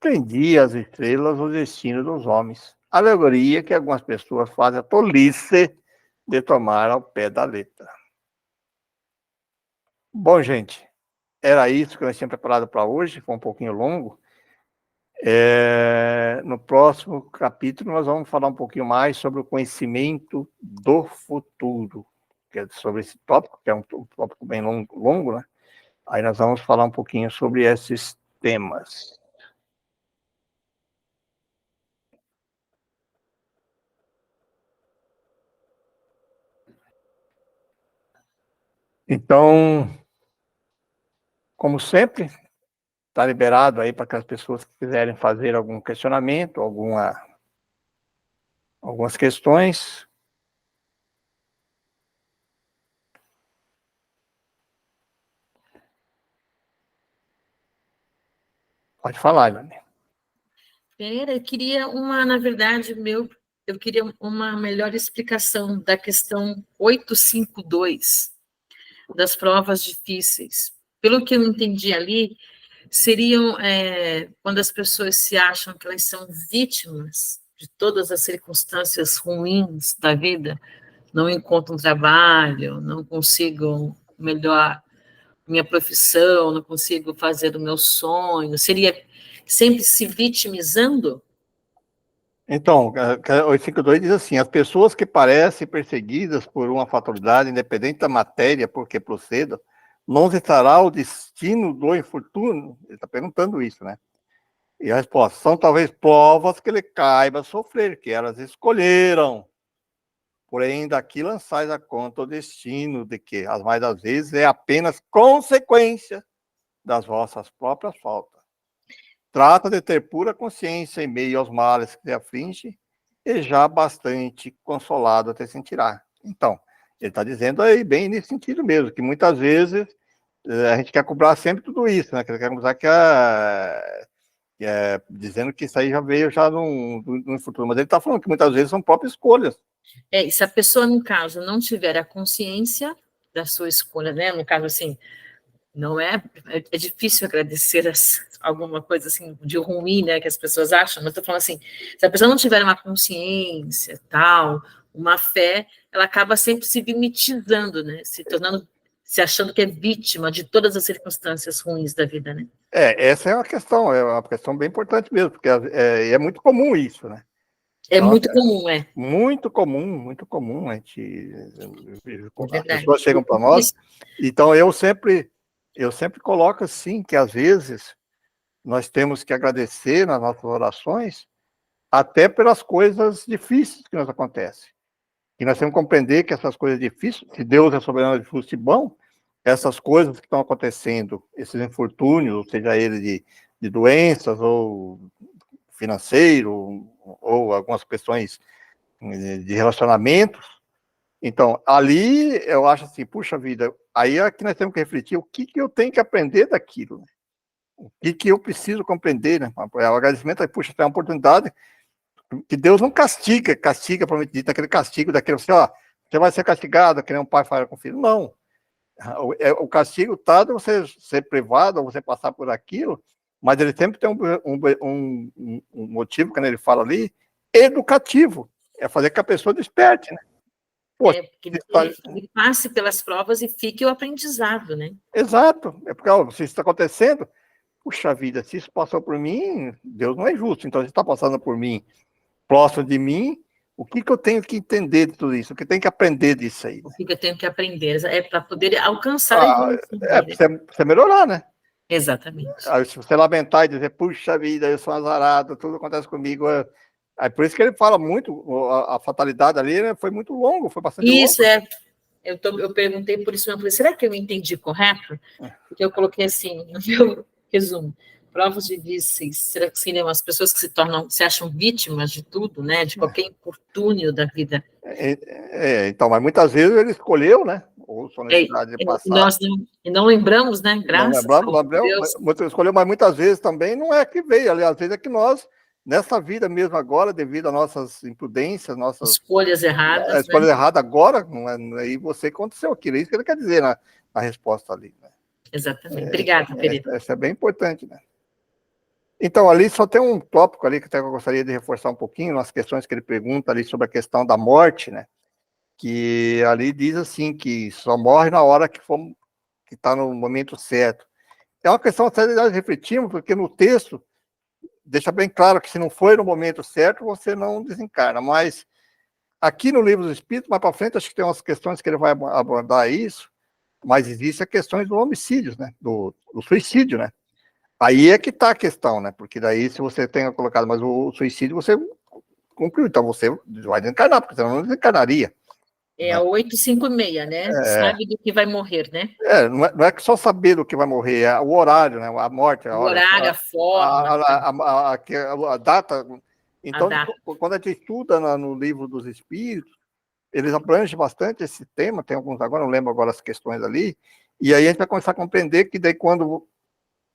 prendia as estrelas o destino dos homens. Alegoria que algumas pessoas fazem a tolice de tomar ao pé da letra. Bom, gente, era isso que nós tínhamos preparado para hoje, foi um pouquinho longo. No próximo capítulo, nós vamos falar um pouquinho mais sobre o conhecimento do futuro, que é sobre esse tópico, que é um tópico bem longo, né? Aí nós vamos falar um pouquinho sobre esses temas. Então, como sempre, está liberado aí para que as pessoas que quiserem fazer algum questionamento, algumas questões. Pode falar, Ilane. Pera, eu queria na verdade, eu queria uma melhor explicação da questão 852, das provas difíceis. Pelo que eu entendi ali, seriam quando as pessoas se acham que elas são vítimas de todas as circunstâncias ruins da vida, não encontram trabalho, não consigo melhor minha profissão, não consigo fazer o meu sonho, seria sempre se vitimizando? Então, 852 diz assim: as pessoas que parecem perseguidas por uma fatalidade, independente da matéria por que procedam, não estará o destino do infortúnio? Ele está perguntando isso, né? E a resposta, são talvez provas que ele caiba sofrer, que elas escolheram. Porém, daqui lançais a conta o destino de que, as mais das vezes, é apenas consequência das vossas próprias faltas. Trata de ter pura consciência em meio aos males que te aflige, e já bastante consolado te sentirá. Então, ele está dizendo aí bem nesse sentido mesmo, que muitas vezes a gente quer cobrar sempre tudo isso, né? Quer usar dizendo que isso aí já veio já no futuro, mas ele está falando que muitas vezes são próprias escolhas. E se a pessoa, no caso, não tiver a consciência da sua escolha, né? No caso, assim, não é difícil agradecer alguma coisa assim de ruim, né, que as pessoas acham, mas estou falando assim, se a pessoa não tiver uma consciência, tal, uma fé, ela acaba sempre se vitimizando, né, se achando que é vítima de todas as circunstâncias ruins da vida, né? Essa é uma questão bem importante mesmo, porque é muito comum isso, né? É muito comum, Muito comum, a gente, as verdade. pessoas chegam para nós, então eu sempre coloco assim, que às vezes nós temos que agradecer nas nossas orações, até pelas coisas difíceis que nos acontecem. E nós temos que compreender que essas coisas difíceis, se Deus é soberano de justo e bom, essas coisas que estão acontecendo, esses infortúnios, seja ele de doenças ou financeiro, ou algumas questões de relacionamentos, então, ali eu acho assim, puxa vida, aí é que nós temos que refletir o que eu tenho que aprender daquilo, né? O que eu preciso compreender, né? O agradecimento, puxa, tem uma oportunidade que Deus não castiga provavelmente dito, aquele castigo daquele, assim, ó, você vai ser castigado, que nem um pai faz com o filho. Não. O castigo está de você ser privado, ou você passar por aquilo, mas ele sempre tem um motivo, quando ele fala ali, educativo. É fazer que a pessoa desperte, né? Pô, que ele passe pelas provas e fique o aprendizado, né? Exato. É porque, se isso está acontecendo, puxa vida, se isso passou por mim, Deus não é justo. Então, se está passando por mim, próximo de mim, o que eu tenho que entender de tudo isso? O que eu tenho que aprender disso aí? O que eu tenho que aprender é para poder alcançar a evolução. Para você melhorar, né? Exatamente. Aí, se você lamentar e dizer, puxa vida, eu sou azarado, tudo acontece comigo. Aí, por isso que ele fala muito, a fatalidade ali, né, foi muito longo, foi bastante longo. Isso, eu perguntei por isso, eu falei, será que eu entendi correto? Porque eu coloquei assim, no meu resumo, provas difíceis, será que seriam as pessoas que se acham vítimas de tudo, né, de qualquer infortúnio da vida? Então, mas muitas vezes ele escolheu, né, ou sua necessidade de passar. Nós não lembramos, né, graças a Deus. Escolheu, mas muitas vezes também não é que veio, aliás, às vezes é que nós, nessa vida mesmo agora, devido às nossas imprudências, nossas escolhas erradas, escolhas erradas agora, aí você aconteceu aquilo, é isso que ele quer dizer na resposta ali, né? Exatamente. Obrigada, Pereira. Isso é bem importante, né? Então, ali só tem um tópico ali que até eu gostaria de reforçar um pouquinho, nas questões que ele pergunta ali sobre a questão da morte, né? Que ali diz assim, que só morre na hora que está no momento certo. É uma questão até de nós refletirmos, porque no texto deixa bem claro que se não foi no momento certo, você não desencarna, mas aqui no Livro dos Espíritos, mais para frente, acho que tem umas questões que ele vai abordar isso, mas existe a questão do homicídio, né? Do suicídio, né? Aí é que está a questão, né? Porque daí, se você tenha colocado, mas o suicídio você cumpriu, então você vai desencarnar, porque senão não desencarnaria. É a 856, né? Sabe do que vai morrer, né? Não é que só saber do que vai morrer, é o horário, né? A morte, a hora. O horário, a forma. A data. Então, quando a gente estuda no Livro dos Espíritos, eles abrangem bastante esse tema, tem alguns agora, não lembro agora as questões ali, e aí a gente vai começar a compreender que daí quando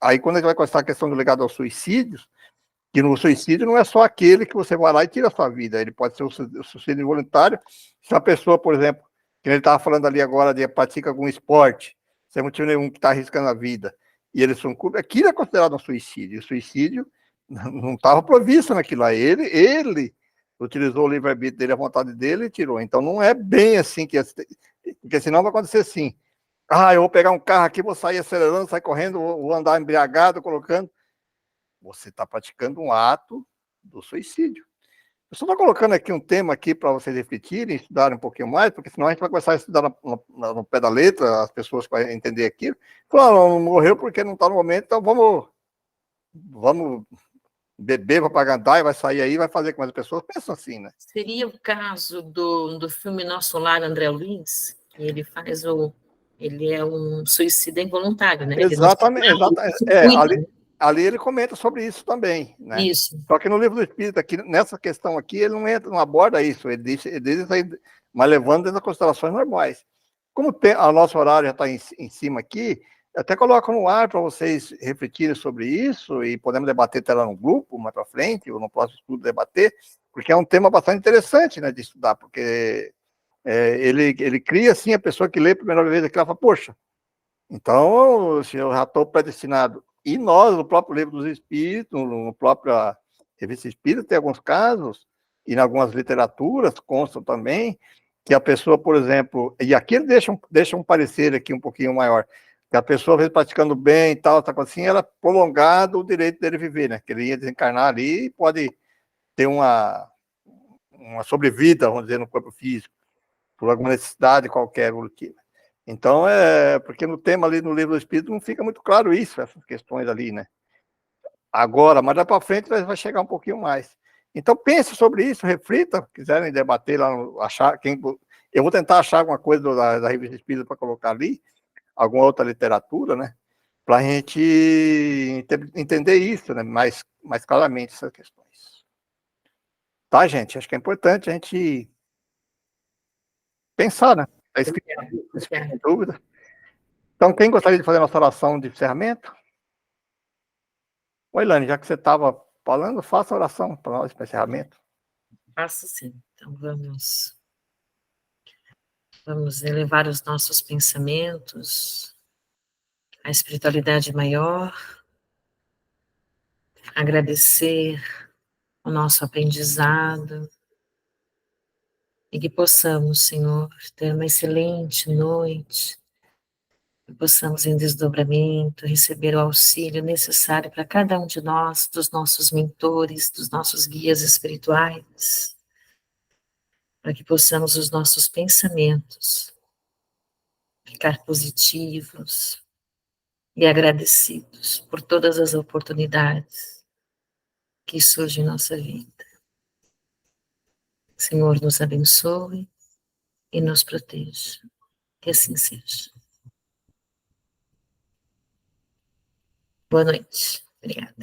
a gente vai começar a questão do ligado aos suicídios, que no suicídio não é só aquele que você vai lá e tira a sua vida, ele pode ser o suicídio involuntário, se a pessoa, por exemplo, que ele estava falando ali agora, de pratica algum esporte, sem motivo nenhum, que está arriscando a vida, e ele sucumbe, aquilo é considerado um suicídio, o suicídio não estava provisto naquilo lá, ele utilizou o livre-arbítrio dele, a vontade dele e tirou, então não é bem assim, porque senão vai acontecer assim, eu vou pegar um carro aqui, vou sair acelerando, sair correndo, vou andar embriagado, colocando. Você está praticando um ato do suicídio. Eu só estou colocando aqui um tema aqui para vocês refletirem, estudarem um pouquinho mais, porque senão a gente vai começar a estudar no pé da letra, as pessoas vão entender aquilo. Falar, não morreu porque não está no momento, então vamos beber propagandar e vai sair aí, vai fazer com as pessoas pensam assim, né? Seria o caso do filme Nosso Lar, André Luiz, que ele é um suicida involuntário, né? Exatamente, ali ele comenta sobre isso também, né? Isso. Só que no livro do Espírito, aqui, nessa questão aqui, ele não entra, não aborda isso, ele diz isso aí, mas levando dentro das considerações normais. Como o nosso horário já está em cima aqui, até coloco no ar para vocês refletirem sobre isso e podemos debater até lá no grupo, mais para frente, ou no próximo estudo debater, porque é um tema bastante interessante, né, de estudar, porque ele cria, assim, a pessoa que lê a primeira vez aquilo, ela fala, poxa, então, se eu já estou predestinado, e nós, no próprio Livro dos Espíritos, no próprio Revista Espírita, tem alguns casos, e em algumas literaturas constam também, que a pessoa, por exemplo, e aqui ele deixa um parecer aqui um pouquinho maior, que a pessoa, às vezes, praticando bem e tal, tá assim, ela prolongado o direito dele viver, né? Que ele ia desencarnar ali e pode ter uma sobrevida, vamos dizer, no corpo físico, por alguma necessidade qualquer, então, porque no tema ali no Livro do Espírito não fica muito claro isso, essas questões ali, né? Agora, mas dá para frente vai chegar um pouquinho mais. Então, pense sobre isso, reflita, quiserem debater lá, eu vou tentar achar alguma coisa da Revista Espírita para colocar ali, alguma outra literatura, né? Para a gente entender isso, né? Mais claramente essas questões. Tá, gente? Acho que é importante a gente pensar, né? Está escrito, sem dúvida. Então, quem gostaria de fazer a nossa oração de encerramento? Oi, Lani, já que você estava falando, faça a oração para nós, para encerramento. Faço sim. Então, vamos elevar os nossos pensamentos à espiritualidade maior, agradecer o nosso aprendizado e que possamos, Senhor, ter uma excelente noite, que possamos, em desdobramento, receber o auxílio necessário para cada um de nós, dos nossos mentores, dos nossos guias espirituais, para que possamos os nossos pensamentos ficar positivos e agradecidos por todas as oportunidades que surgem em nossa vida. Senhor, nos abençoe e nos proteja. Que assim seja. Boa noite. Obrigada.